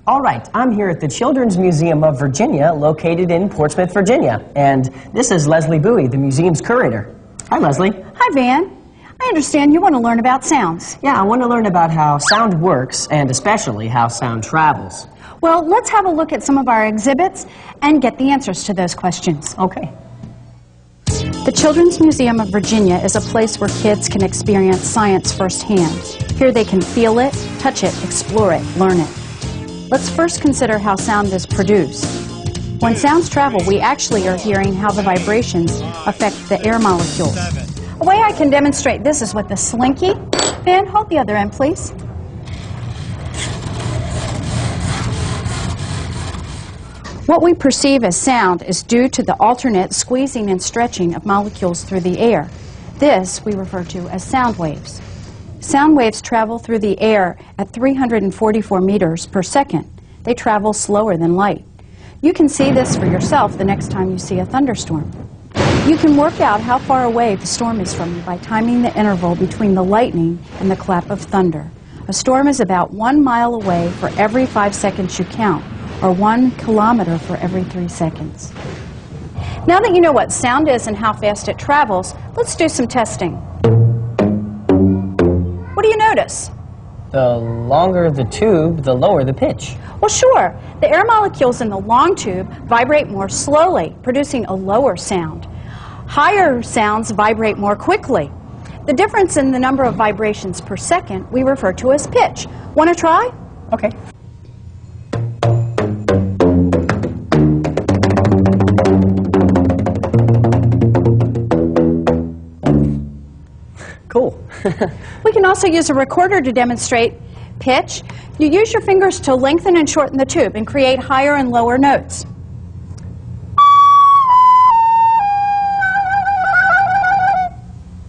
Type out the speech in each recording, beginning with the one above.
All right, I'm here at the Children's Museum of Virginia, located in Portsmouth, Virginia. And this is Leslie Bowie, the museum's curator. Hi, Leslie. Hi, Van. I understand you want to learn about sounds. Yeah, I want to learn about how sound works, and especially how sound travels. Well, let's have a look at some of our exhibits and get the answers to those questions. Okay. The Children's Museum of Virginia is a place where kids can experience science firsthand. Here they can feel it, touch it, explore it, learn it. Let's first consider how sound is produced. When sounds travel, we actually are hearing how the vibrations affect the air molecules. A way I can demonstrate this is with the slinky. Van, hold the other end, please. What we perceive as sound is due to the alternate squeezing and stretching of molecules through the air. This we refer to as sound waves. Sound waves travel through the air at 344 meters per second. They travel slower than light. You can see this for yourself the next time you see a thunderstorm. You can work out how far away the storm is from you by timing the interval between the lightning and the clap of thunder. A storm is about 1 mile away for every 5 seconds you count, or 1 kilometer for every 3 seconds. Now that you know what sound is and how fast it travels, let's do some testing. What do you notice? The longer the tube, the lower the pitch. Well, sure. The air molecules in the long tube vibrate more slowly, producing a lower sound. Higher sounds vibrate more quickly. The difference in the number of vibrations per second we refer to as pitch. Want to try? Okay. Cool. We can also use a recorder to demonstrate pitch. You use your fingers to lengthen and shorten the tube and create higher and lower notes.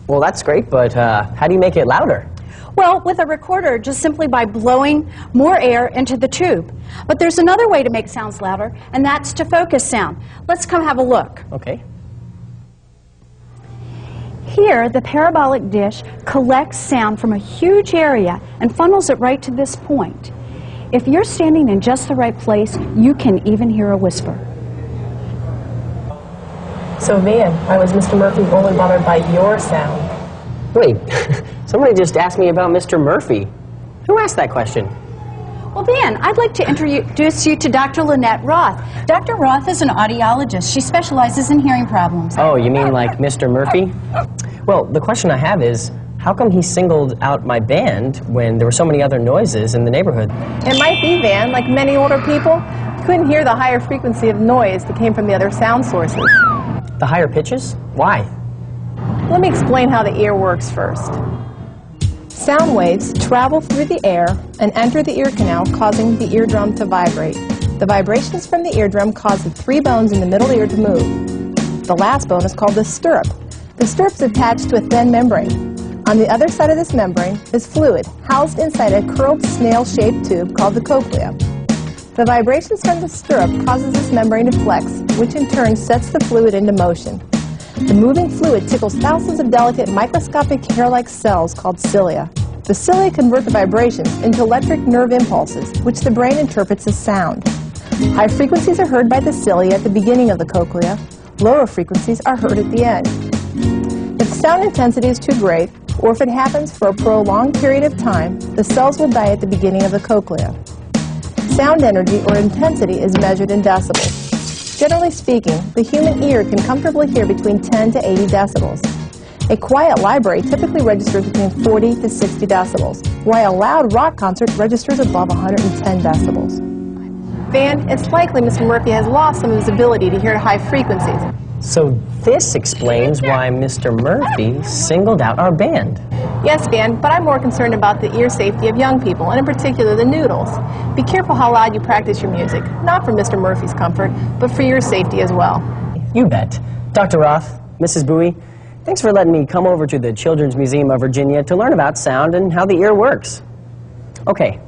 Well, that's great, but how do you make it louder? Well, with a recorder, just simply by blowing more air into the tube. But there's another way to make sounds louder, and that's to focus sound. Let's come have a look. Okay. Here, the parabolic dish collects sound from a huge area and funnels it right to this point. If you're standing in just the right place, you can even hear a whisper. So, Van, why was Mr. Murphy only bothered by your sound? Wait, somebody just asked me about Mr. Murphy. Who asked that question? Well, Van, I'd like to introduce you to Dr. Lynette Roth. Dr. Roth is an audiologist. She specializes in hearing problems. Oh, you mean like Mr. Murphy? Well, the question I have is, how come he singled out my band when there were so many other noises in the neighborhood? It might be, Van, like many older people, couldn't hear the higher frequency of noise that came from the other sound sources. The higher pitches? Why? Let me explain how the ear works first. Sound waves travel through the air and enter the ear canal, causing the eardrum to vibrate. The vibrations from the eardrum cause the 3 bones in the middle ear to move. The last bone is called the stirrup. The stirrup is attached to a thin membrane. On the other side of this membrane is fluid, housed inside a curled snail-shaped tube called the cochlea. The vibrations from the stirrup causes this membrane to flex, which in turn sets the fluid into motion. The moving fluid tickles thousands of delicate microscopic hair-like cells called cilia. The cilia convert the vibrations into electric nerve impulses, which the brain interprets as sound. High frequencies are heard by the cilia at the beginning of the cochlea. Lower frequencies are heard at the end. If sound intensity is too great, or if it happens for a prolonged period of time, the cells will die at the beginning of the cochlea. Sound energy or intensity is measured in decibels. Generally speaking, the human ear can comfortably hear between 10 to 80 decibels. A quiet library typically registers between 40 to 60 decibels, while a loud rock concert registers above 110 decibels. Van, it's likely Mr. Murphy has lost some of his ability to hear at high frequencies. So this explains why Mr. Murphy singled out our band. Yes, Van, but I'm more concerned about the ear safety of young people, and in particular the noodles. Be careful how loud you practice your music, not for Mr. Murphy's comfort, but for your safety as well. You bet. Dr. Roth, Mrs. Bowie, thanks for letting me come over to the Children's Museum of Virginia to learn about sound and how the ear works. Okay,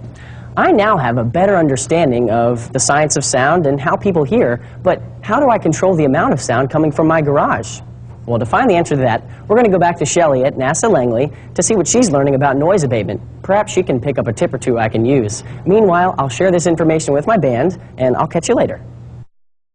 I now have a better understanding of the science of sound and how people hear, but how do I control the amount of sound coming from my garage? Well, to find the answer to that, we're going to go back to Shelley at NASA Langley to see what she's learning about noise abatement. Perhaps she can pick up a tip or two I can use. Meanwhile, I'll share this information with my band, and I'll catch you later.